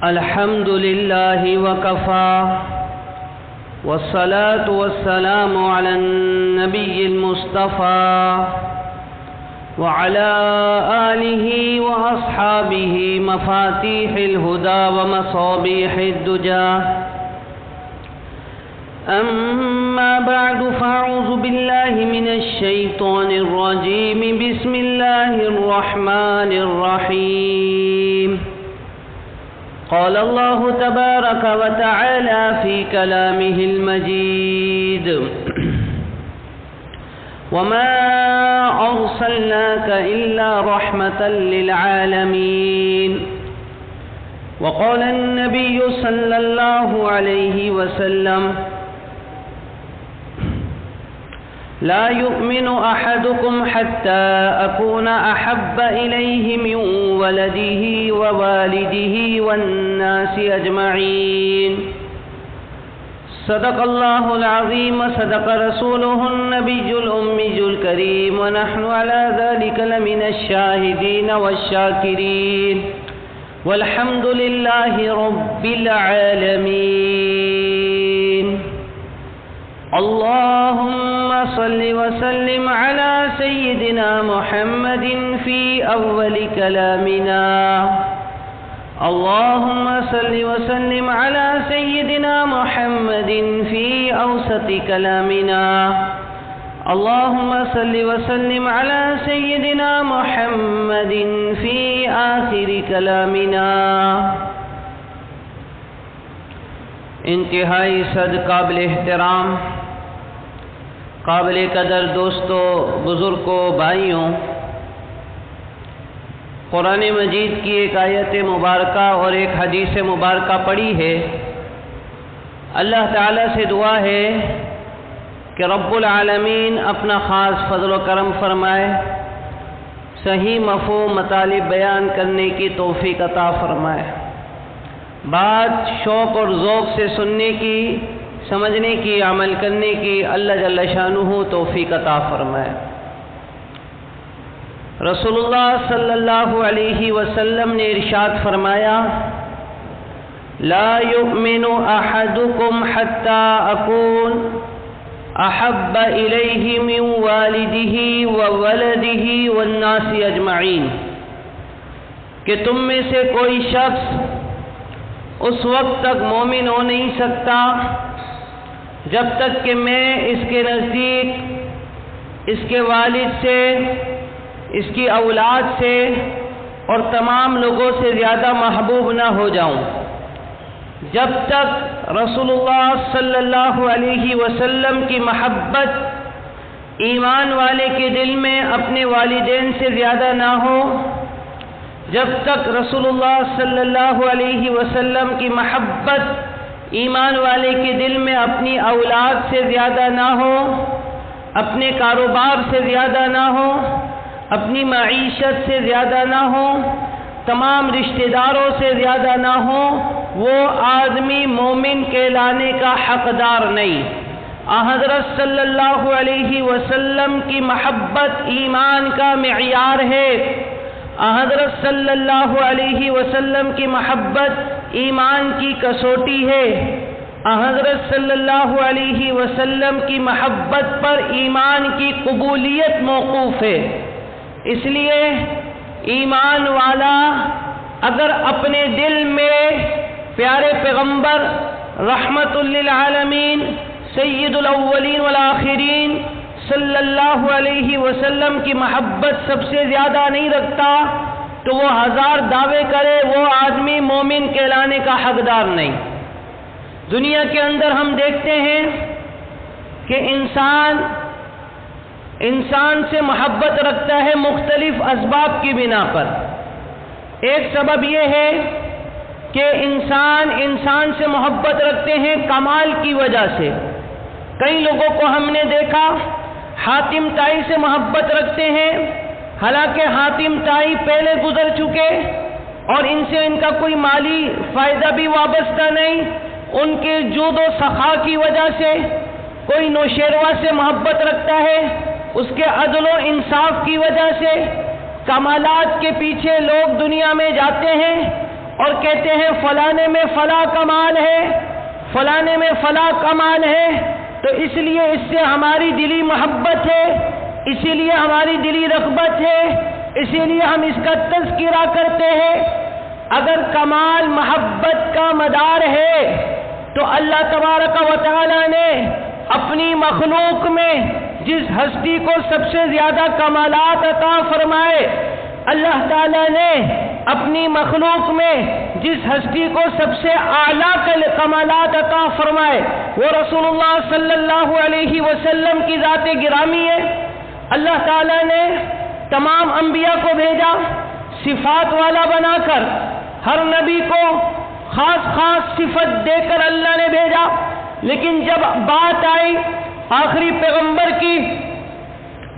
الحمد لله وكفى والصلاة والسلام على النبي المصطفى وعلى آله وأصحابه مفاتيح الهدى ومصابيح الدجى. أما بعد فأعوذ بالله من الشيطان الرجيم. بسم الله الرحمن الرحيم. قال الله تبارك وتعالى في كلامه المجيد: وما أرسلناك إلا رحمة للعالمين. وقال النبي صلى الله عليه وسلم: لا يؤمن أحدكم حتى أكون أحب إليه من ولده ووالده والناس أجمعين. صدق الله العظيم وصدق رسوله النبي الأمي الكريم، ونحن على ذلك لمن الشاهدين والشاكرين، والحمد لله رب العالمين. اللهم صل وسلم على سيدنا محمد في أول كلامنا. اللهم صل وسلم على سيدنا محمد في أوسط كلامنا. اللهم صل وسلم على سيدنا محمد في آخر كلامنا. انتہائی صد قابل احترام، قابل قدر دوستوں، بزرگوں، بھائیوں، قرآن مجید کی ایک آیت مبارکہ اور ایک حدیث مبارکہ پڑھی ہے. اللہ تعالیٰ سے دعا ہے کہ رب العالمین اپنا خاص فضل و کرم فرمائے، صحیح مفہوم مطالب بیان کرنے کی توفیق عطا فرمائے، بات شوق اور ذوق سے سننے کی، سمجھنے کی، عمل کرنے کی اللہ جل شانہ توفیق عطا فرمائے. رسول اللہ صلی اللہ علیہ وسلم نے ارشاد فرمایا: لا يؤمن احدكم حتى اكون احب الیہ من والدہ وولدہ والناس اجمعین. کہ تم میں سے کوئی شخص اس وقت تک مومن ہو نہیں سکتا جب تک کہ میں اس کے نزدیک، اس کے والد سے، اس کی اولاد سے اور تمام لوگوں سے زیادہ محبوب نہ ہو جاؤں. جب تک رسول اللہ صلی اللہ علیہ وسلم کی محبت ایمان والے کے دل میں اپنے والدین سے زیادہ نہ ہو، جب تک رسول اللہ صلی اللہ علیہ وسلم کی محبت ایمان والے کے دل میں اپنی اولاد سے زیادہ نہ ہو، اپنے کاروبار سے زیادہ نہ ہو، اپنی معیشت سے زیادہ نہ ہو، تمام رشتہ داروں سے زیادہ نہ ہو، وہ آدمی مومن کہلانے کا حقدار نہیں. حضرت صلی اللہ علیہ وسلم کی محبت ایمان کا معیار ہے. حضرت صلی اللہ علیہ وسلم کی محبت ایمان کی کسوٹی ہے. حضرت صلی اللہ علیہ وسلم کی محبت پر ایمان کی قبولیت موقوف ہے. اس لیے ایمان والا اگر اپنے دل میں پیارے پیغمبر رحمت للعالمین سید الاولین والآخرین صلی اللہ علیہ وسلم کی محبت سب سے زیادہ نہیں رکھتا تو وہ ہزار دعوے کرے، وہ آدمی مومن کہلانے کا حقدار نہیں. دنیا کے اندر ہم دیکھتے ہیں کہ انسان سے محبت رکھتا ہے مختلف اسباب کی بنا پر. ایک سبب یہ ہے کہ انسان سے محبت رکھتے ہیں کمال کی وجہ سے. کئی لوگوں کو ہم نے دیکھا حاتم طائی سے محبت رکھتے ہیں، حالانکہ حاتم طائی پہلے گزر چکے اور ان سے ان کا کوئی مالی فائدہ بھی وابستہ نہیں. ان کے جود و سخا کی وجہ سے کوئی نوشیروہ سے محبت رکھتا ہے، اس کے عدل و انصاف کی وجہ سے. کمالات کے پیچھے لوگ دنیا میں جاتے ہیں اور کہتے ہیں فلانے میں فلاں کمال ہے، فلانے میں فلاں کمال ہے، تو اس لیے اس سے ہماری دلی محبت ہے، اسی لیے ہماری دلی رغبت ہے، اسی لیے ہم اس کا تذکرہ کرتے ہیں۔ اگر کمال محبت کا مدار ہے تو اللہ تبارک و تعالی نے اپنی مخلوق میں جس ہستی کو سب سے زیادہ کمالات عطا فرمائے، اللہ تعالی نے اپنی مخلوق میں جس ہستی کو سب سے اعلیٰ کمالات عطا فرمائے وہ رسول اللہ صلی اللہ علیہ وسلم کی ذات گرامی ہے۔ اللہ تعالی نے تمام انبیاء کو بھیجا، صفات والا بنا کر، ہر نبی کو خاص خاص صفت دے کر اللہ نے بھیجا، لیکن جب بات آئی آخری پیغمبر کی،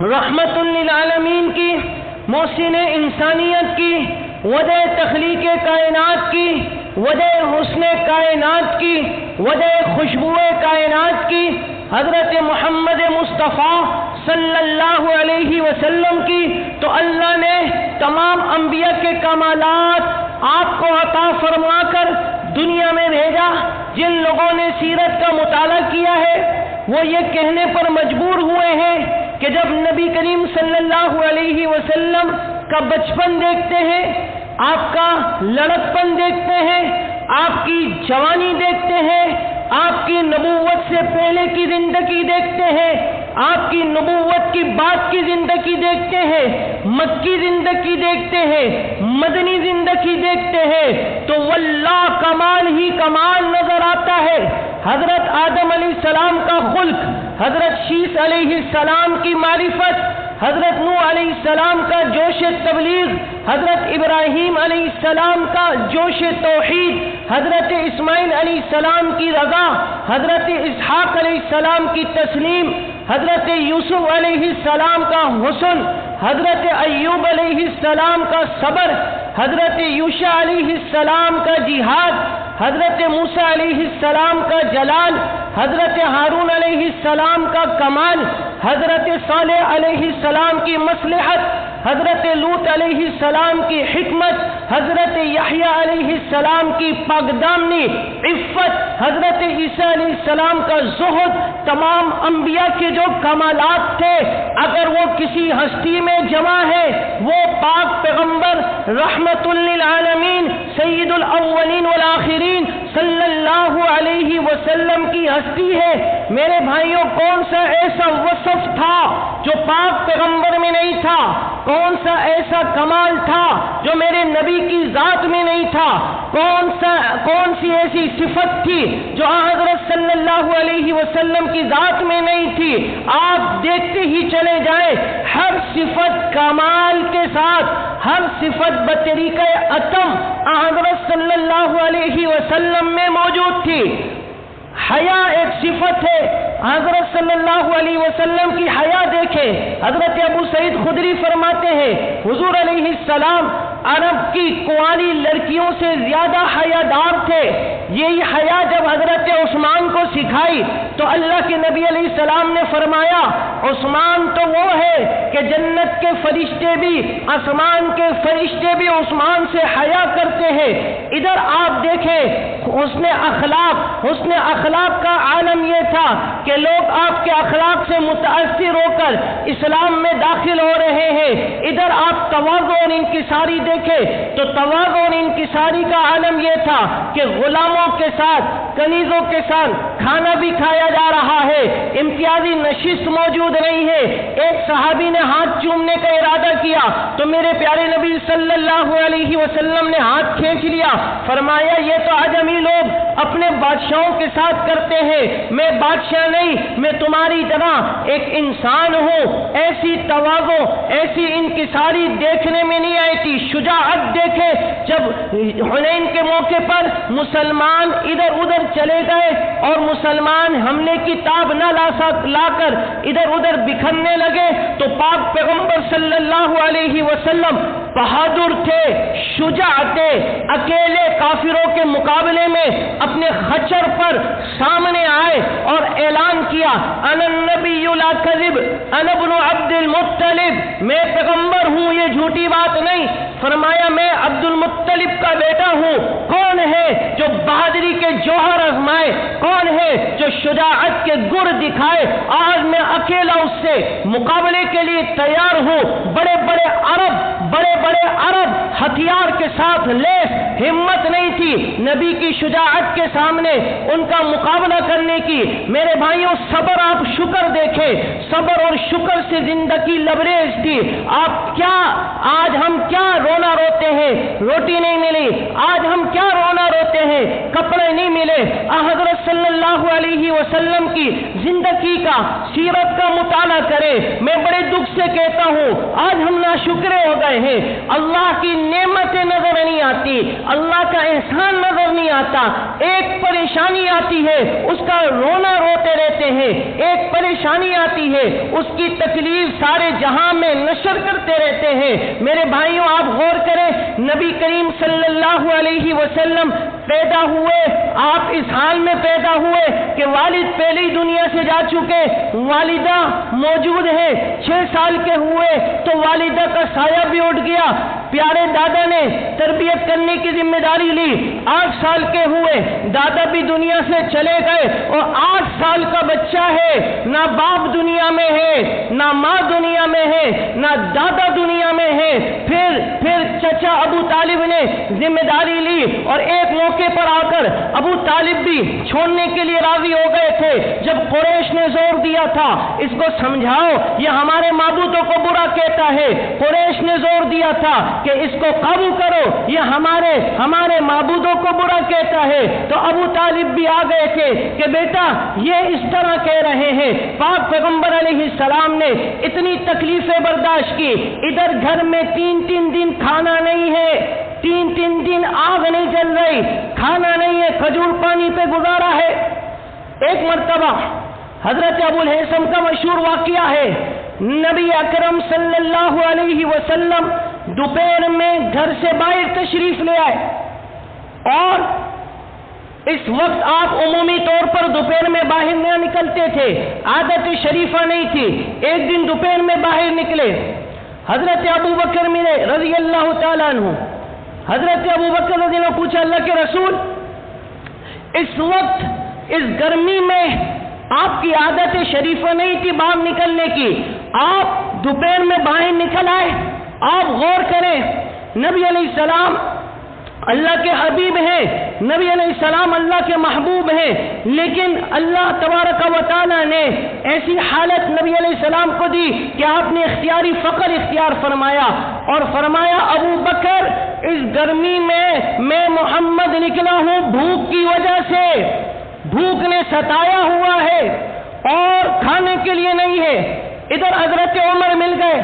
رحمت للعالمین کی، محسن انسانیت کی، وجہ تخلیق کائنات کی، وجہ حسن کائنات کی، وجہ خوشبو کائنات کی، حضرت محمد مصطفیٰ صلی اللہ علیہ وسلم کی، تو اللہ نے تمام انبیاء کے کمالات آپ کو عطا فرما کر دنیا میں بھیجا۔ جن لوگوں نے سیرت کا مطالعہ کیا ہے وہ یہ کہنے پر مجبور ہوئے ہیں کہ جب نبی کریم صلی اللہ علیہ وسلم کا بچپن دیکھتے ہیں، آپ کا لڑکپن دیکھتے ہیں، آپ کی جوانی دیکھتے ہیں، آپ کی نبوت سے پہلے کی زندگی دیکھتے ہیں، آپ کی نبوت کی بعد کی زندگی دیکھتے ہیں، مکی زندگی دیکھتے ہیں، مدنی زندگی دیکھتے ہیں، تو واللہ کمال ہی کمال نظر آتا ہے۔ حضرت آدم علیہ السلام کا خلق، حضرت شیس علیہ السلام کی معرفت، حضرت نوح علیہ السلام کا جوش تبلیغ، حضرت ابراہیم علیہ السلام کا جوش توحید، حضرت اسماعیل علیہ السلام کی رضا، حضرت اسحاق علیہ السلام کی تسلیم، حضرت یوسف علیہ السلام کا حسن، حضرت ایوب علیہ السلام کا صبر، حضرت یوشع علیہ السلام کا جہاد، حضرت موسیٰ علیہ السلام کا جلال، حضرت ہارون علیہ السلام کا کمال، حضرت صالح علیہ السلام کی مصلحت، حضرت لوط علیہ السلام کی حکمت، حضرت یحییٰ علیہ السلام کی پاکدامنی، عفت، حضرت عیسیٰ علیہ السلام کا زہد، تمام انبیاء کے جو کمالات تھے اگر وہ کسی ہستی میں جمع ہے وہ پاک پیغمبر رحمت للعالمین سید الاولین والآخرین صلی اللہ علیہ وسلم کی ہستی ہے۔ میرے بھائیوں، کون سا ایسا وصف تھا جو پاک پیغمبر میں نہیں تھا؟ کون سا ایسا کمال تھا جو میرے نبی کی ذات میں نہیں تھا؟ کون سی ایسی صفت تھی جو حضرت صلی اللہ علیہ وسلم کی ذات میں نہیں تھی؟ آپ دیکھتے ہی چلے جائیں، ہر صفت کمال کے ساتھ، ہر صفت بطریقہ اتم حضرت صلی اللہ علیہ وسلم میں موجود تھی۔ حیا ایک صفت ہے، حضرت صلی اللہ علیہ وسلم کی حیا دیکھیں۔ حضرت ابو سعید خدری فرماتے ہیں حضور علیہ السلام عرب کی کنواری لڑکیوں سے زیادہ حیادار تھے۔ یہی حیا جب حضرت عثمان کو سکھائی تو اللہ کے نبی علیہ السلام نے فرمایا عثمان تو وہ ہے کہ جنت کے فرشتے بھی، آسمان کے فرشتے بھی عثمان سے حیا کرتے ہیں۔ ادھر آپ دیکھیں حسن اخلاق کا عالم یہ تھا کہ لوگ آپ کے اخلاق سے متاثر ہو کر اسلام میں داخل ہو رہے ہیں۔ ادھر آپ تواضع اور انکساری دیکھیں تو تواضع اور انکساری کا عالم یہ تھا کہ غلاموں کے ساتھ، کنیزوں کے ساتھ کھانا بھی کھایا جا رہا ہے، امتیازی نشست موجود نہیں ہے۔ ایک صحابی نے ہاتھ چومنے کا ارادہ کیا تو میرے پیارے نبی صلی اللہ علیہ وسلم نے ہاتھ کھینچ لیا، فرمایا یہ تو عجمی لوگ اپنے بادشاہوں کے ساتھ کرتے ہیں، میں بادشاہ نہیں، میں تمہاری طرح ایک انسان ہوں۔ ایسی تواضع، ایسی انکساری دیکھنے میں نہیں آئی تھی۔ شجاعت دیکھے جب حنین کے موقع پر مسلمان ادھر ادھر چلے گئے اور مسلمان حملے کی تاب نہ لا کر ادھر ادھر بکھرنے لگے تو پاک پیغمبر صلی اللہ علیہ وسلم بہادر تھے، شجاع تھے، اکیلے کافروں کے مقابلے میں اپنے خچر پر سامنے آئے اور اعلان کیا، انا النبی لا کذب انا ابن عبد المطلب، میں پیغمبر ہوں، یہ جھوٹی بات نہیں۔ فرمایا میں عبد المطلب کا بیٹا ہوں۔ کون ہے جو بہادری کے جوہر آزمائے؟ کون ہے جو شجاعت کے گر دکھائے؟ آج میں اکیلا اس سے مقابلے کے لیے تیار ہوں۔ بڑے بڑے عرب ہتھیار کے ساتھ لیس، ہمت نہیں تھی نبی کی شجاعت کے سامنے ان کا مقابلہ کرنے کی۔ میرے بھائیوں، صبر، آپ شکر دیکھیں، صبر اور شکر سے زندگی لبریز تھی۔ آج ہم کیا رونا روتے ہیں؟ روٹی نہیں ملی۔ آج ہم کیا رونا روتے ہیں؟ کپڑے نہیں ملے۔ حضرت صلی اللہ علیہ وسلم کی زندگی کا، سیرت کا مطالعہ کرے۔ میں بڑے دکھ سے کہتا ہوں، آج ہم ناشکرے ہو گئے ہیں۔ اللہ کی نعمتیں نظر نہیں آتی، اللہ کا احسان نظر نہیں آتا۔ ایک پریشانی آتی ہے، اس کا رونا روتے رہتے ہیں۔ ایک پریشانی آتی ہے، اس کی تکلیف سارے جہاں میں نشر کرتے رہتے ہیں۔ میرے بھائیوں، آپ غور کریں، نبی کریم صلی اللہ علیہ وسلم پیدا ہوئے، آپ اس حال میں پیدا ہوئے کہ والد پہلے ہی دنیا سے جا چکے، والدہ موجود ہے۔ 6 سال کے ہوئے تو والدہ کا سایہ بھی اٹھ گیا، پیارے دادا نے تربیت کرنے کی ذمہ داری لی۔ 8 سال کے ہوئے، دادا بھی دنیا سے چلے گئے، اور 8 سال کا بچہ ہے، نہ باپ دنیا میں ہے، نہ ماں دنیا میں ہے، نہ دادا دنیا میں ہے۔ پھر چچا ابو طالب نے ذمہ داری لی، اور ایک موقع پر آ کر ابو طالب بھی چھوڑنے کے لیے راضی ہو گئے تھے۔ جب قریش نے زور دیا تھا، اس کو سمجھاؤ یہ ہمارے معبودوں کو برا کہتا ہے، قریش نے زور دیا تھا کہ اس کو قابو کرو، یہ ہمارے معبودوں کو برا کہتا ہے، تو ابو طالب بھی آ گئے تھے کہ بیٹا یہ اس طرح کہہ رہے ہیں۔ پاک پیغمبر علیہ السلام نے اتنی تکلیفیں برداشت کی، ادھر گھر میں 3 دن کھانا نہیں ہے، 3 دن آگ نہیں جل رہی، کھانا نہیں ہے، کھجور پانی پہ گزارا ہے۔ ایک مرتبہ حضرت ابو الہیثم کا مشہور واقعہ ہے، نبی اکرم صلی اللہ علیہ وسلم دوپہر میں گھر سے باہر تشریف لے آئے، اور اس وقت آپ عمومی طور پر دوپہر میں باہر نہ نکلتے تھے، عادت شریفہ نہیں تھی۔ ایک دن دوپہر میں باہر نکلے، حضرت ابو بکر ملے رضی اللہ تعالیٰ عنہ۔ حضرت ابو بکر رضی اللہ عنہ پوچھا، اللہ کے رسول، اس وقت اس گرمی میں آپ کی عادت شریفہ نہیں تھی باہر نکلنے کی، آپ دوپہر میں باہر نکل آئے۔ آپ غور کریں، نبی علیہ السلام اللہ کے حبیب ہیں، نبی علیہ السلام اللہ کے محبوب ہیں، لیکن اللہ تبارک و تعالیٰ نے ایسی حالت نبی علیہ السلام کو دی کہ آپ نے اختیاری فقر اختیار فرمایا، اور فرمایا ابو بکر اس گرمی میں محمد نکلا ہوں بھوک کی وجہ سے، بھوک نے ستایا ہوا ہے اور کھانے کے لیے نہیں ہے۔ ادھر حضرت عمر مل گئے،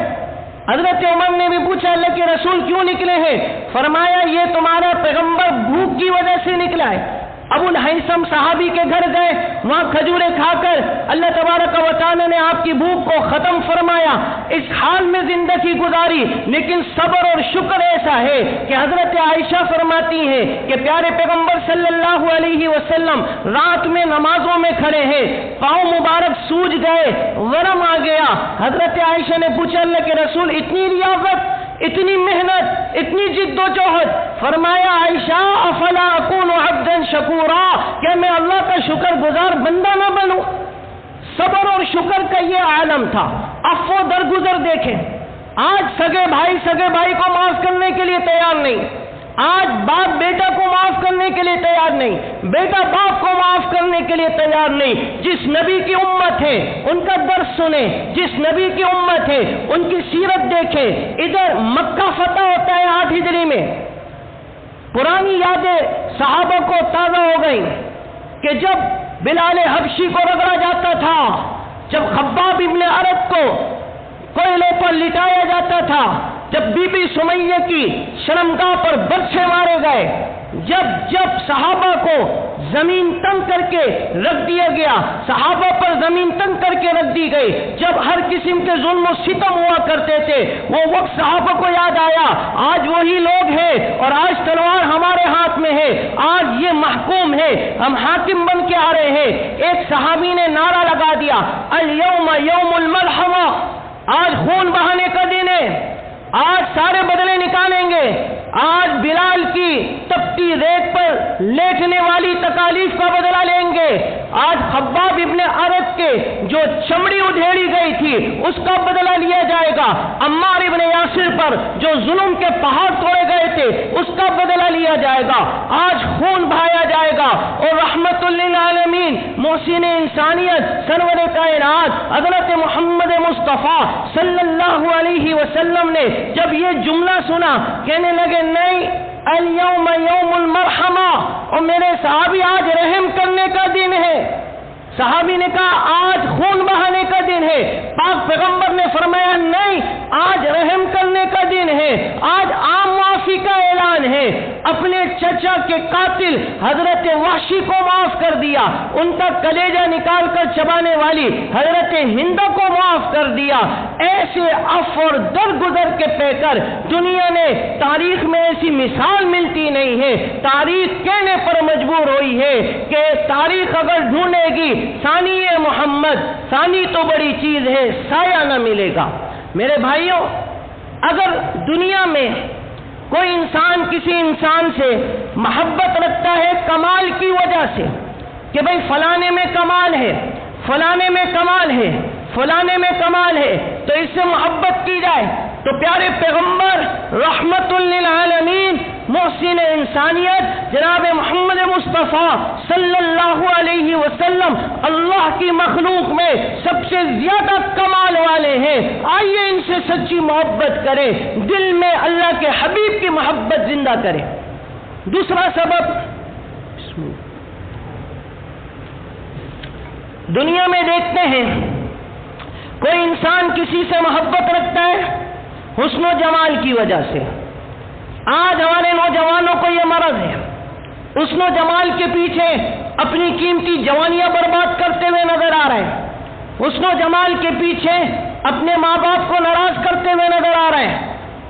حضرت عمر نے بھی پوچھا، اللہ کے رسول کیوں نکلے ہیں؟ فرمایا یہ تمہارا پیغمبر بھوک کی وجہ سے نکلا ہے۔ ابو الہیثم صحابی کے گھر گئے، وہاں کھجوریں کھا کر اللہ تبارک و تعالی نے آپ کی بھوک کو ختم فرمایا، اس حال میں زندگی گزاری۔ لیکن صبر اور شکر ایسا ہے کہ حضرت عائشہ فرماتی ہیں کہ پیارے پیغمبر صلی اللہ علیہ وسلم رات میں نمازوں میں کھڑے ہیں، پاؤں مبارک سوج گئے، ورم آ گیا۔ حضرت عائشہ نے پوچھا، اللہ کے رسول اتنی ریاضت، اتنی محنت، اتنی جد و جہد؟ فرمایا، عائشہ افلا اکون عبدا شکورا، کہ میں اللہ کا شکر گزار بندہ نہ بنوں؟ صبر اور شکر کا یہ عالم تھا۔ عفو درگزر دیکھیں، آج سگے بھائی کو معاف کرنے کے لیے تیار نہیں، آج باپ بیٹا کو معاف کرنے کے لیے تیار نہیں، بیٹا باپ کو معاف کرنے کے لیے تیار نہیں۔ جس نبی کی امت ہے ان کا درس سنیں، جس نبی کی امت ہے ان کی سیرت دیکھیں۔ ادھر مکہ فتح ہوتا ہے 8 ہجری میں، پرانی یادیں صحابہ کو تازہ ہو گئی کہ جب بلال حبشی کو رگڑا جاتا تھا، جب خباب ابن عرب کو کوئلے پر لٹایا جاتا تھا، جب بی بی سمیہ کی شرمگاہ پر برچھے مارے گئے، جب صحابہ کو زمین تنگ کر کے رکھ دیا گیا، صحابہ پر زمین تنگ کر کے رکھ دی گئی، جب ہر قسم کے ظلم و ستم ہوا کرتے تھے، وہ وقت صحابہ کو یاد آیا آج وہی لوگ ہیں اور آج تلوار ہمارے ہاتھ میں ہے، آج یہ محکوم ہے، ہم حاکم بن کے آ رہے ہیں۔ ایک صحابی نے نعرہ لگا دیا، الیوم یوم الملحمہ، آج خون بہانے کا دن ہے، آج سارے بدلے نکالیں گے، آج بلال کی تپتی ریت پر لیٹنے والی تکالیف کا بدلہ لیں گے، آج خباب ابن عرب کے جو چمڑی ادھیڑی گئی تھی اس کا بدلہ لیا جائے گا، عمار ابن یاسر پر جو ظلم کے پہاڑ توڑے گئے تھے اس کا بدلہ لیا جائے گا، آج خون بہایا جائے گا۔ اور رحمت للعالمین محسن انسانیت سرور کائنات حضرت محمد مصطفیٰ صلی اللہ علیہ وسلم نے جب یہ جملہ سنا کہنے لگے نہیں، الیوم یوم المرحمہ، اور میرے صحابی آج رحم کرنے کا دن ہے۔ صحابی نے کہا آج خون بہانے کا دن ہے، پاک پیغمبر نے فرمایا نہیں، آج رحم کرنے کا دن ہے، آج عام معافی کا اعلان ہے۔ اپنے چچا کے قاتل حضرت وحشی کو معاف کر دیا، ان کا کلیجہ نکال کر چبانے والی حضرت ہند کو معاف کر دیا۔ ایسے عفو اور درگزر کے پیکر دنیا نے تاریخ میں ایسی مثال ملتی نہیں ہے۔ تاریخ کہنے پر مجبور ہوئی ہے کہ تاریخ اگر ڈھونڈے گی ثانی محمد، ثانی تو بڑی چیز ہے، سایہ نہ ملے گا۔ میرے بھائیوں، اگر دنیا میں کوئی انسان کسی انسان سے محبت رکھتا ہے کمال کی وجہ سے کہ بھئی فلانے میں کمال ہے، فلانے میں کمال ہے، فلانے میں کمال ہے، تو اس سے محبت کی جائے، تو پیارے پیغمبر رحمت للعالمین محسن انسانیت جناب محمد مصطفیٰ صلی اللہ علیہ وسلم اللہ کی مخلوق میں سب سے زیادہ کمال والے ہیں۔ آئیے ان سے سچی محبت کریں، دل میں اللہ کے حبیب کی محبت زندہ کریں۔ دوسرا سبب، دنیا میں دیکھتے ہیں کوئی انسان کسی سے محبت رکھتا ہے حسن و جمال کی وجہ سے۔ آج ہمارے نوجوانوں کو یہ مرض ہے، حسن و جمال کے پیچھے اپنی قیمتی جوانیاں برباد کرتے ہوئے نظر آ رہے ہیں، حسن و جمال کے پیچھے اپنے ماں باپ کو ناراض کرتے ہوئے نظر آ رہے ہیں،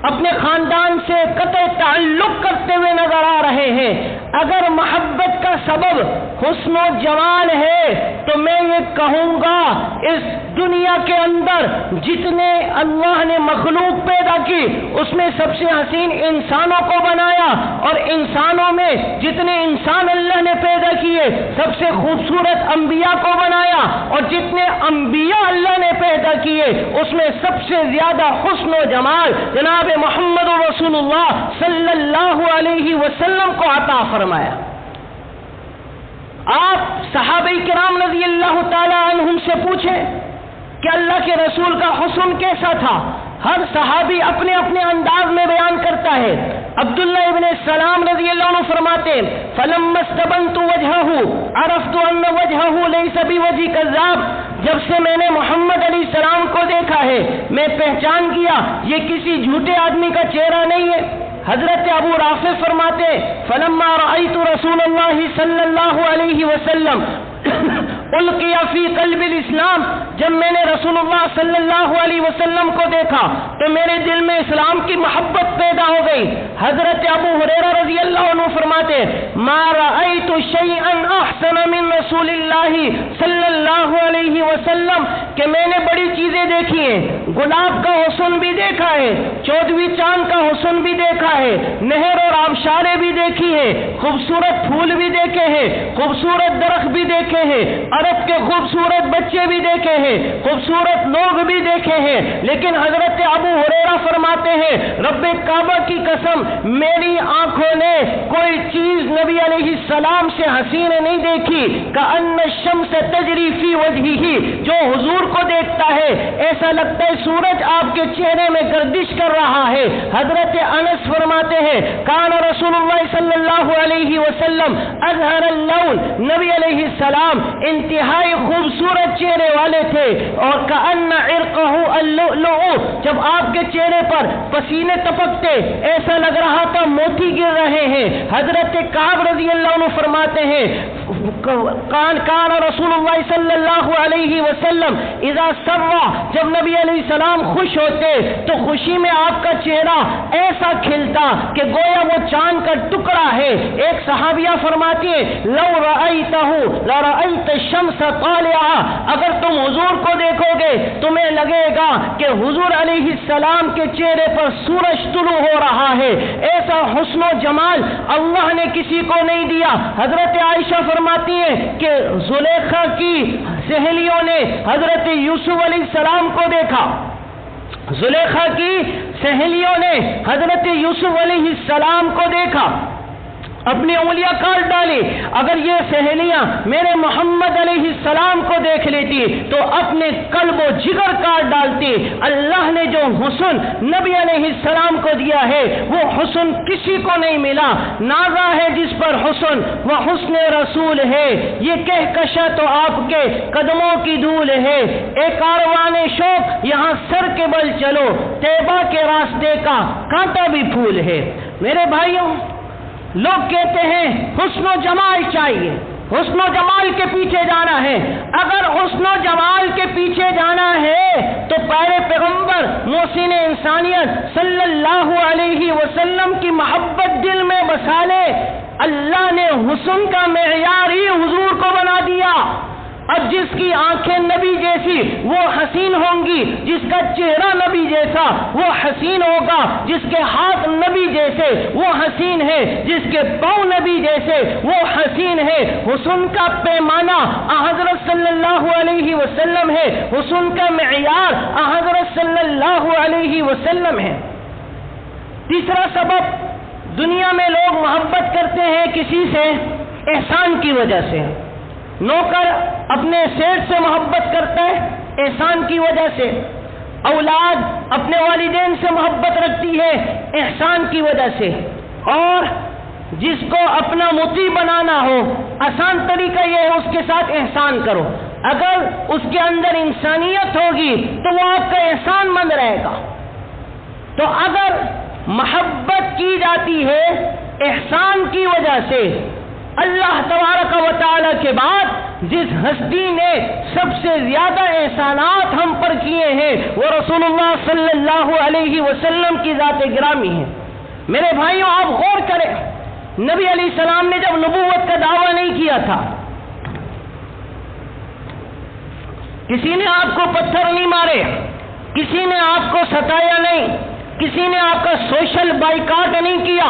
اپنے خاندان سے قطع تعلق کرتے ہوئے نظر آ رہے ہیں۔ اگر محبت کا سبب حسن و جمال ہے تو میں یہ کہوں گا اس دنیا کے اندر جتنے اللہ نے مخلوق پیدا کی اس میں سب سے حسین انسانوں کو بنایا، اور انسانوں میں جتنے انسان اللہ نے پیدا کیے سب سے خوبصورت انبیاء کو بنایا، اور جتنے انبیاء اللہ نے پیدا کیے اس میں سب سے زیادہ حسن و جمال جناب محمد رسول اللہ صلی اللہ علیہ وسلم کو عطا فرمایا۔ آپ صحابہ کرام رضی اللہ تعالی عنہم سے پوچھیں کہ اللہ کے رسول کا حسن کیسا تھا، ہر صحابی اپنے اپنے انداز میں بیان کرتا ہے۔ عبداللہ ابن السلام رضی اللہ عنہ فرماتے ہیں فَلَمَّا اسْتَبَنْتُ وَجْهَهُ عَرَفْتُ أَنَّ وَجْهَهُ لَيْسَ بِوَجْهِ كَذَّابٍ، جب سے میں نے محمد علیہ السلام کو دیکھا ہے میں پہچان کیا یہ کسی جھوٹے آدمی کا چہرہ نہیں ہے۔ حضرت ابو رافع فرماتے فَلَمَّا رَأَيْتُ رَسُولَ اللَّهِ صلی اللہ علیہ وسلم القی فی قلب الاسلام، جب میں نے رسول اللہ صلی اللہ علیہ وسلم کو دیکھا تو میرے دل میں اسلام کی محبت پیدا ہو گئی۔ حضرت ابو ہریرہ رضی اللہ عنہ فرماتے ما رأیت شیئا احسن من رسول اللہ صلی اللہ علیہ وسلم، کہ میں نے بڑی چیزیں دیکھی ہیں، گلاب کا حسن بھی دیکھا ہے، 14ویں چاند کا حسن بھی دیکھا ہے، نہر اور آبشاریں بھی دیکھی ہیں، خوبصورت پھول بھی دیکھے ہیں، خوبصورت درخت بھی دیکھے ہیں، عرب کے خوبصورت بچے بھی دیکھے ہیں، خوبصورت لوگ بھی دیکھے ہیں، لیکن حضرت ابو ہریرہ فرماتے ہیں رب کعبہ کی قسم میری آنکھوں نے کوئی چیز نبی علیہ السلام سے حسین نہیں دیکھی، کأن الشمس تجری فی وجہہ، جو حضور کو دیکھتا ہے ایسا لگتا ہے سورج آپ کے چہرے میں گردش کر رہا ہے۔ حضرت انس فرماتے ہیں کان رسول اللہ صلی اللہ علیہ وسلم اظہر اللون، نبی علیہ السلام انتہائی خوبصورت چہرے والے تھے، اور کأن عرقہ اللؤلؤ، جب آپ کے چہرے پر پسینے ٹپکتے ایسا لگ رہا تھا موتی گر رہے ہیں۔ حضرت کعب رضی اللہ عنہ فرماتے ہیں کان رسول اللہ صلی اللہ علیہ وسلم اذا سرّا، جب نبی علیہ السلام خوش ہوتے تو خوشی میں آپ کا چہرہ ایسا کھلتا کہ گویا وہ چاند کا ٹکڑا ہے۔ ایک صحابیہ فرماتی ہے لو رأیتہ لرأیت الشمس طالعا، اگر تم حضور کو دیکھو گے تمہیں لگے گا کہ حضور علیہ السلام کے چہرے پر سورج طلوع ہو رہا ہے۔ ایسا حسن و جمال اللہ نے کسی کو نہیں دیا۔ حضرت عائشہ فرماتی ہیں کہ زلیخا کی سہیلیوں نے حضرت یوسف علیہ السلام کو دیکھا، زلیخا کی سہیلیوں نے حضرت یوسف علیہ السلام کو دیکھا، اپنی انگلیاں کاٹ ڈالی۔ اگر یہ سہیلیاں میرے محمد علیہ السلام کو دیکھ لیتی تو اپنے قلب و جگر کاٹ ڈالتی۔ اللہ نے جو حسن نبی علیہ السلام کو دیا ہے وہ حسن کسی کو نہیں ملا۔ نازا ہے جس پر حسن وہ حسن رسول ہے، یہ کہکشاں تو آپ کے قدموں کی دھول ہے۔ اے کاروان شوق یہاں سر کے بل چلو، طیبہ کے راستے کا کانٹا بھی پھول ہے۔ میرے بھائیوں، لوگ کہتے ہیں حسن و جمال چاہیے، حسن و جمال کے پیچھے جانا ہے۔ اگر حسن و جمال کے پیچھے جانا ہے تو پیارے پیغمبر محسن انسانیت صلی اللہ علیہ وسلم کی محبت دل میں بسا لے۔ اللہ نے حسن کا معیار ہی حضور کو بنا دیا۔ اب جس کی آنکھیں نبی جیسی وہ حسین ہوں گی، جس کا چہرہ نبی جیسا وہ حسین ہوگا، جس کے ہاتھ نبی جیسے وہ حسین ہے، جس کے پاؤں نبی جیسے وہ حسین ہے۔ حسن کا پیمانہ حضرت صلی اللہ علیہ وسلم ہے، حسن کا معیار حضرت صلی اللہ علیہ وسلم ہے۔ تیسرا سبب، دنیا میں لوگ محبت کرتے ہیں کسی سے احسان کی وجہ سے۔ نوکر اپنے سیٹ سے محبت کرتا ہے احسان کی وجہ سے، اولاد اپنے والدین سے محبت رکھتی ہے احسان کی وجہ سے، اور جس کو اپنا مطیع بنانا ہو آسان طریقہ یہ ہے اس کے ساتھ احسان کرو۔ اگر اس کے اندر انسانیت ہوگی تو وہ آپ کا احسان مند رہے گا۔ تو اگر محبت کی جاتی ہے احسان کی وجہ سے، اللہ تبارک و تعالی کے بعد جس ہستی نے سب سے زیادہ احسانات ہم پر کیے ہیں وہ رسول اللہ صلی اللہ علیہ وسلم کی ذات گرامی ہے۔ میرے بھائیوں، آپ غور کریں، نبی علیہ السلام نے جب نبوت کا دعویٰ نہیں کیا تھا، کسی نے آپ کو پتھر نہیں مارے، کسی نے آپ کو ستایا نہیں، کسی نے آپ کا سوشل بائیکاٹ نہیں کیا،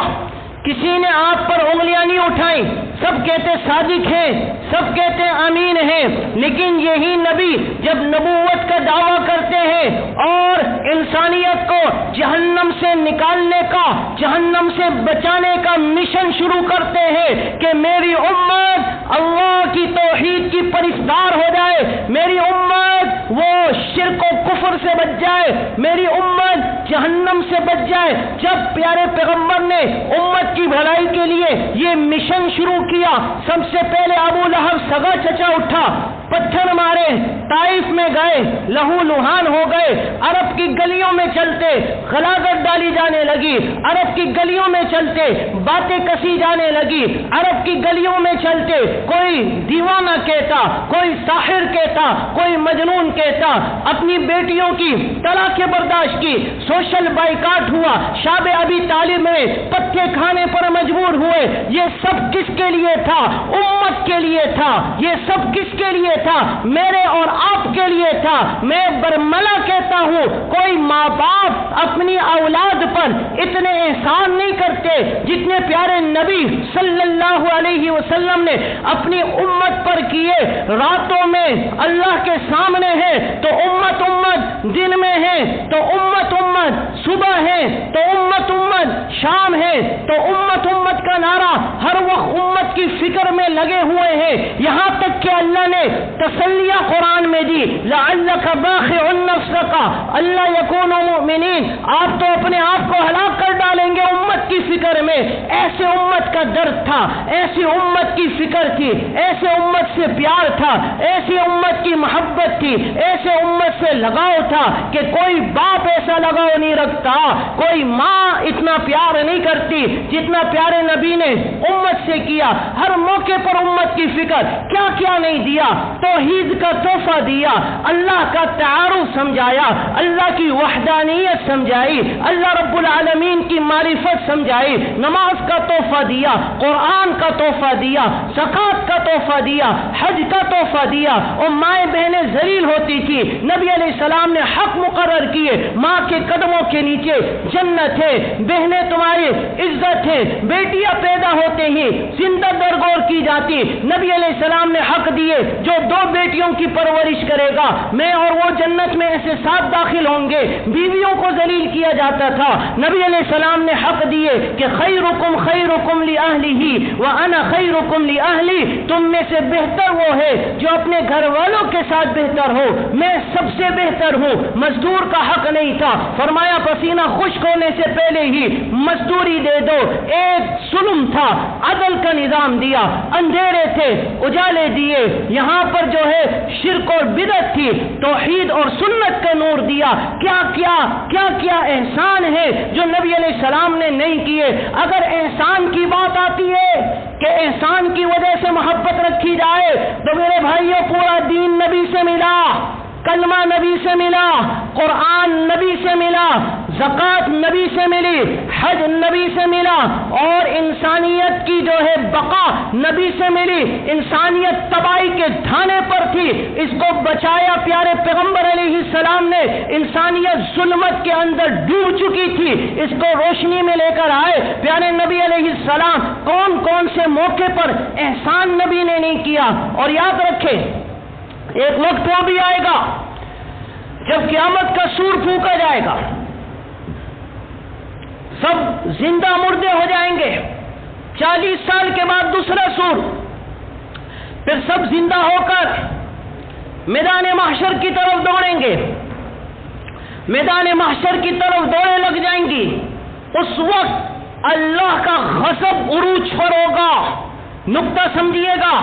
کسی نے آپ پر انگلیاں نہیں اٹھائیں، سب کہتے صادق ہیں، سب کہتے امین ہیں۔ لیکن یہی نبی جب نبوت کا دعویٰ کرتے ہیں اور انسانیت کو جہنم سے نکالنے کا، جہنم سے بچانے کا مشن شروع کرتے ہیں کہ میری امت اللہ کی توحید کی پرستار ہو جائے، میری امت وہ شرک و کفر سے بچ جائے، میری امت جہنم سے بچ جائے۔ جب پیارے پیغمبر نے امت کی بھلائی کے لیے یہ مشن شروع کیا، سب سے پہلے ابو لہب سگا چچا اٹھا، پتھر مارے، طائف میں گئے، لہو لہان ہو گئے، عرب کی گلیوں میں چلتے غلاظت ڈالی جانے لگی، عرب کی گلیوں میں چلتے باتیں کسی جانے لگی، عرب کی گلیوں میں چلتے کوئی دیوانہ کہتا، کوئی ساحر کہتا، کوئی مجنون کہتا، اپنی بیٹیوں کی طلاق برداشت کی، سوشل بائیکاٹ ہوا، شاب ابی طالب میں پتے کھانے پر مجبور ہوئے۔ یہ سب کس کے لیے تھا؟ امت کے لیے تھا۔ یہ سب کس کے لیے تھا؟ میرے اور آپ کے لیے تھا۔ میں برملا کہتا ہوں، کوئی ماں باپ اپنی اولاد پر اتنے احسان نہیں کرتے جتنے پیارے نبی صلی اللہ علیہ وسلم نے اپنی امت پر کیے۔ راتوں میں اللہ کے سامنے ہے تو امت دن میں ہے تو امت صبح ہے تو امت شام ہے تو امت کا نعرہ ہر وقت امت امت کی فکر میں لگے ہوئے ہیں، یہاں تک کہ اللہ نے تسلیہ قرآن میں دی، لعلک باخع نفسک الا یکونوا مؤمنین، آپ تو اپنے آپ کو ہلاک کر ڈالیں گے امت کی فکر میں۔ ایسے امت کا درد تھا، ایسی امت کی فکر تھی، ایسے امت سے پیار تھا، ایسی امت کی محبت تھی، ایسے امت سے لگاؤ تھا کہ کوئی باپ ایسا لگاؤ نہیں رکھتا، کوئی ماں اتنا پیار نہیں کرتی جتنا پیارے نبی نے امت سے کیا۔ ہر موقع پر امت کی فکر، کیا کیا نہیں دیا، توحید کا تحفہ دیا، اللہ کا تعارف سمجھایا، اللہ کی وحدانیت سمجھائی، اللہ رب العالمین کی معرفت سمجھائی، نماز کا تحفہ دیا، قرآن کا تحفہ دیا، زکوٰۃ کا تحفہ دیا، حج کا تحفہ دیا، اور مائیں بہنیں ذلیل ہوتی تھی، نبی علیہ السلام نے حق مقرر کیے، ماں کے قدموں کے نیچے جنت ہے، بہنیں تمہاری عزت ہے، بیٹیاں پیدا ہوتے ہی زندہ درگور کی جاتی، نبی علیہ السلام نے حق دیے، جو 2 بیٹیوں کی پرورش کرے گا میں اور وہ جنت میں ایسے ساتھ داخل ہوں گے، بیویوں کو ذلیل کیا جاتا تھا، نبی علیہ السلام نے حق دیے کہ خیرکم خیرکم لأہلہ وانا خیرکم لأہلی، تم میں سے بہتر وہ ہے جو اپنے گھر والوں کے ساتھ بہتر ہو، میں سب سے بہتر ہوں۔ مزدور کا حق نہیں تھا، فرمایا پسینہ خشک ہونے سے پہلے ہی مزدوری دے دو۔ ایک ظلم تھا، عدل کا نظام دیا، اندھیرے تھے اجالے دیے، یہاں پر جو ہے شرک اور بدعت تھی، توحید اور سنت کا نور دیا۔ کیا کیا احسان ہے جو نبی علیہ السلام نے نہیں کیے۔ اگر احسان کی بات آتی ہے کہ احسان کی وجہ سے محبت رکھی جائے تو میرے بھائیوں پورا دین نبی سے ملا، کلمہ نبی سے ملا، قرآن نبی سے ملا، زکوٰۃ نبی سے ملی، حج نبی سے ملا، اور انسانیت کی جو ہے بقا نبی سے ملی۔ انسانیت تباہی کے دھانے پر تھی، اس کو بچایا پیارے پیغمبر علیہ السلام نے۔ انسانیت ظلمت کے اندر ڈوب چکی تھی، اس کو روشنی میں لے کر آئے پیارے نبی علیہ السلام۔ کون کون سے موقع پر احسان نبی نے نہیں کیا۔ اور یاد رکھے ایک وقت وہ بھی آئے گا جب قیامت کا سور پھونکا جائے گا، سب زندہ مردے ہو جائیں گے، 40 سال کے بعد دوسرا سور، پھر سب زندہ ہو کر میدان محشر کی طرف دوڑیں گے، میدان محشر کی طرف دوڑیں لگ جائیں گی۔ اس وقت اللہ کا غضب عروج پر ہوگا، نقطہ سمجھیے گا،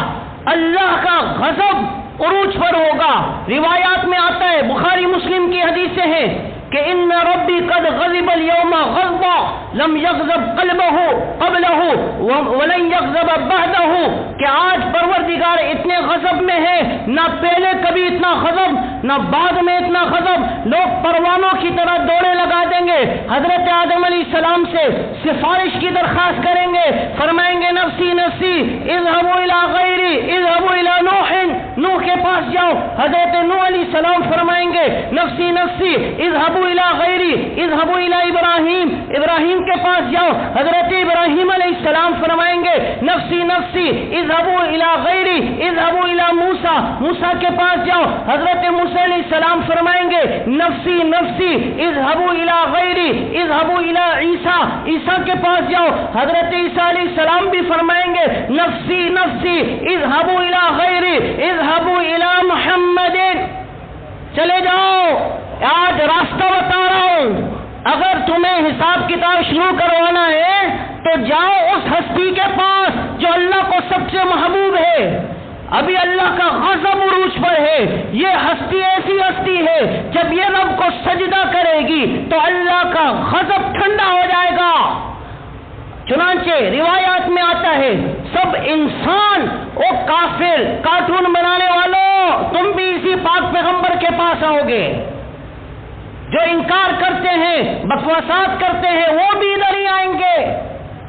اللہ کا غضب عروج پر ہوگا۔ روایات میں آتا ہے، بخاری مسلم کی حدیثیں ہیں کہ ان ربی قد غضب اليوم غضبا لم یغضب قبلہ ولن یغضب بعدہ، کہ آج پروردگار اتنے غضب میں ہے، نہ پہلے کبھی اتنا غضب نہ بعد میں اتنا غضب۔ لوگ پروانوں کی طرح دوڑے لگا دیں گے، حضرت آدم علیہ السلام سے سفارش کی درخواست کریں گے، فرمائیں گے نفسی نفسی اذهبوا الى غیری اذهبوا الى نوح کے پاس جاؤ۔ حضرت نوح علیہ السلام فرمائیں گے نفسی نفسی اذهبوا الى غیری اذهبوا الى ابراہیم کے پاس جاؤ۔ حضرت ابراہیم علیہ السلام فرمائیں گے نفسی نفسی اذهبوا الى غیری اذهبوا الى موسیٰ کے پاس جاؤ۔ حضرت موسیٰ علیہ السلام فرمائیں گے نفسی نفسی اذهبوا الى غیری اذهبوا الى عیسیٰ کے پاس جاؤ۔ حضرت عیسیٰ علیہ السلام بھی فرمائیں گے نفسی نفسی اذهبوا الى غیری اذهبوا الى محمد۔ چلے جاؤ، آج راستہ بتا رہا ہوں، اگر تمہیں حساب کتاب شروع کروانا ہے تو جاؤ اس ہستی کے پاس جو اللہ کو سب سے محبوب ہے۔ ابھی اللہ کا غضب عروج پر ہے، یہ ہستی ایسی ہستی ہے جب یہ رب کو سجدہ کرے گی تو اللہ کا غضب ٹھنڈا ہو جائے گا۔ چنانچہ روایات میں آتا ہے سب انسان، او کافر، کارٹون بنانے والوں، تم بھی اسی پاک پیغمبر کے پاس آؤ گے۔ جو انکار کرتے ہیں، بکواسات کرتے ہیں، وہ بھی ادھر ہی آئیں گے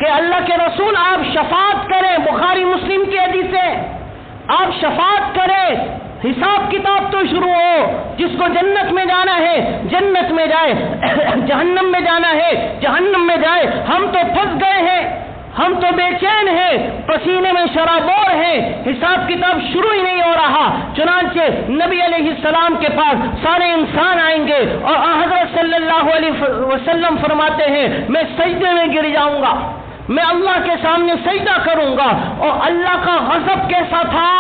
کہ اللہ کے رسول آپ شفاعت کریں۔ بخاری مسلم کی حدیث ہے، آپ شفاعت کریں، حساب کتاب تو شروع ہو۔ جس کو جنت میں جانا ہے جنت میں جائے، جہنم میں جانا ہے جہنم میں جائے۔ ہم تو پھنس گئے ہیں، ہم تو بے چین ہیں، پسینے میں شرابور ہیں، حساب کتاب شروع ہی نہیں ہو رہا۔ چنانچہ نبی علیہ السلام کے پاس سارے انسان آئیں گے اور حضرت صلی اللہ علیہ وسلم فرماتے ہیں میں سجدے میں گر جاؤں گا، میں اللہ کے سامنے سجدہ کروں گا. اور اللہ کا غضب کیسا تھا؟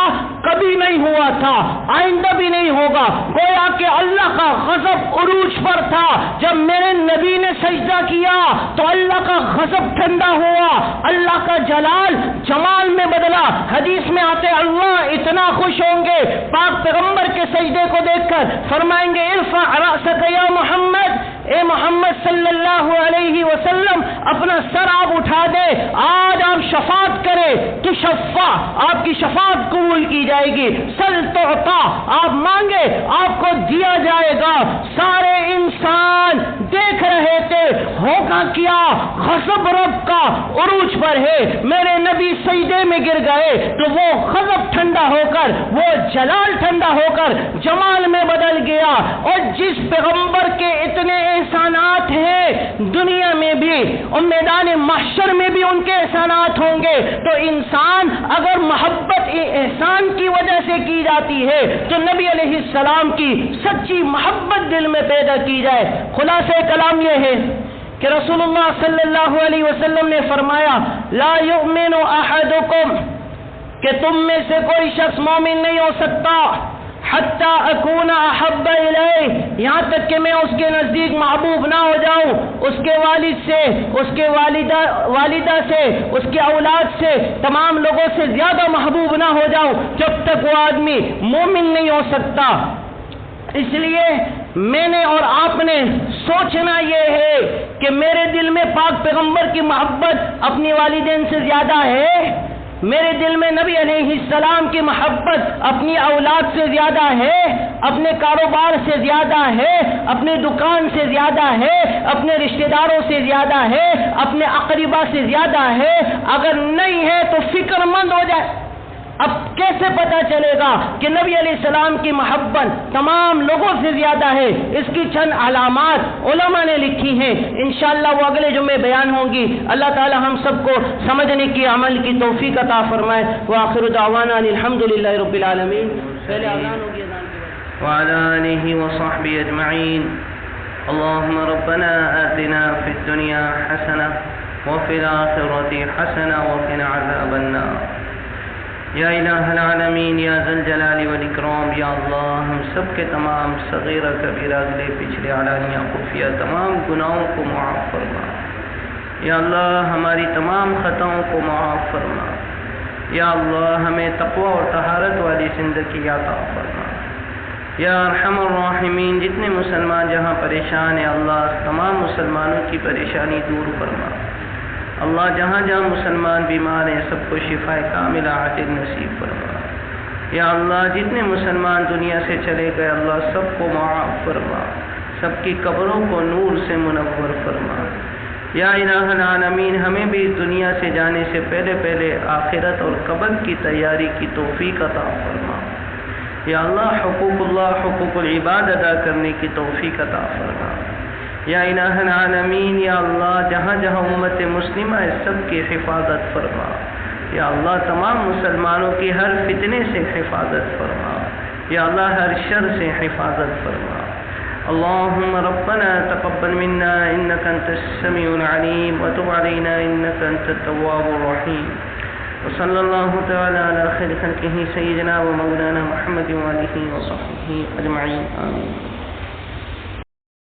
کبھی نہیں ہوا تھا، آئندہ بھی نہیں ہوگا. گویا کہ اللہ کا غضب عروج پر تھا. جب میرے نبی نے سجدہ کیا تو اللہ کا غضب ٹھنڈا ہوا، اللہ کا جلال جمال میں بدلا. حدیث میں آتے اللہ اتنا خوش ہوں گے پاک پیغمبر کے سجدے کو دیکھ کر، فرمائیں گے ارفع رأسک یا محمد، اے محمد صلی اللہ علیہ وسلم اپنا سر آپ اٹھا دے، آج آپ شفاعت کرے تو شفاع، آپ کی شفاعت قبول کی جائے گی. سل تعطا، آپ مانگے آپ کو دیا جائے گا. سارے انسان دیکھ رہے تھے، ہوگا کیا؟ غضب رب کا عروج پر ہے. میرے نبی سجدے میں گر گئے تو وہ غضب ٹھنڈا ہو کر، وہ جلال ٹھنڈا ہو کر جمال میں بدل گیا. اور جس پیغمبر کے اتنے احسانات ہیں دنیا میں بھی اور میدان محشر میں بھی ان کے احسانات ہوں گے، تو انسان اگر محبت احسان کی وجہ سے کی جاتی ہے تو نبی علیہ السلام کی سچی محبت دل میں پیدا کی جائے. خلاصہ کلام یہ ہے کہ رسول اللہ صلی اللہ علیہ وسلم نے فرمایا لا یؤمن احدکم، کہ تم میں سے کوئی شخص مومن نہیں ہو سکتا حتی اکون احب الیہ، یہاں تک کہ میں اس کے نزدیک محبوب نہ ہو جاؤں، اس کے والد سے، اس کے والدہ سے، اس کے اولاد سے، تمام لوگوں سے زیادہ محبوب نہ ہو جاؤں. جب تک وہ آدمی مومن نہیں ہو سکتا. اس لیے میں نے اور آپ نے سوچنا یہ ہے کہ میرے دل میں پاک پیغمبر کی محبت اپنی والدین سے زیادہ ہے، میرے دل میں نبی علیہ السلام کی محبت اپنی اولاد سے زیادہ ہے، اپنے کاروبار سے زیادہ ہے، اپنے دکان سے زیادہ ہے، اپنے رشتہ داروں سے زیادہ ہے، اپنے اقربا سے زیادہ ہے. اگر نہیں ہے تو فکر مند ہو جائے. اب کیسے پتا چلے گا کہ نبی علیہ السلام کی محبت تمام لوگوں سے زیادہ ہے؟ اس کی چند علامات علماء نے لکھی ہیں، انشاءاللہ وہ اگلے جمعے بیان ہوں گی. اللہ تعالی ہم سب کو سمجھنے کی، عمل کی توفیق عطا فرمائے. وآخر دعوانا الحمدللہ رب العالمین. پہلے اذان ہوگی، اذان کے بعد وعلی آلہ وصحبہ اجمعین. اللهم ربنا آتنا فی الدنیا حسنہ وفی الآخرۃ حسنہ وقنا عذاب النار. یا الہ العالمین، یا ذا الجلال والاکرام، یا اللہ ہم سب کے تمام صغیرہ کبیرہ اگلے پچھلے علانیہ خفیہ تمام گناہوں کو معاف فرما. یا اللہ ہماری تمام خطاؤں کو معاف فرما. یا اللہ ہمیں تقوی اور طہارت والی زندگی عطا فرما. یا ارحم الراحمین، جتنے مسلمان جہاں پریشان ہیں اللہ تمام مسلمانوں کی پریشانی دور فرما. اللہ جہاں جہاں مسلمان بیمار ہیں سب کو شفا کاملہ عاجل نصیب فرما. یا اللہ جتنے مسلمان دنیا سے چلے گئے اللہ سب کو معاف فرما، سب کی قبروں کو نور سے منور فرما. یا الہ العالمین ہمیں بھی دنیا سے جانے سے پہلے پہلے آخرت اور قبر کی تیاری کی توفیق عطا فرما. یا اللہ حقوق العباد ادا کرنے کی توفیق عطا فرما. یا الہ العالمین، یا اللہ جہاں جہاں امت مسلمہ ہے سب کی حفاظت فرما. یا اللہ تمام مسلمانوں کی ہر فتنے سے حفاظت فرما. یا اللہ ہر شر سے حفاظت فرما. اللهم ربنا تقبل منا انك انت السميع العليم وتب علينا انك انت التواب الرحيم. وصلى الله تعالى على خير خلقه سيدنا ومولانا محمد وآله وصحبه اجمعين. آمين.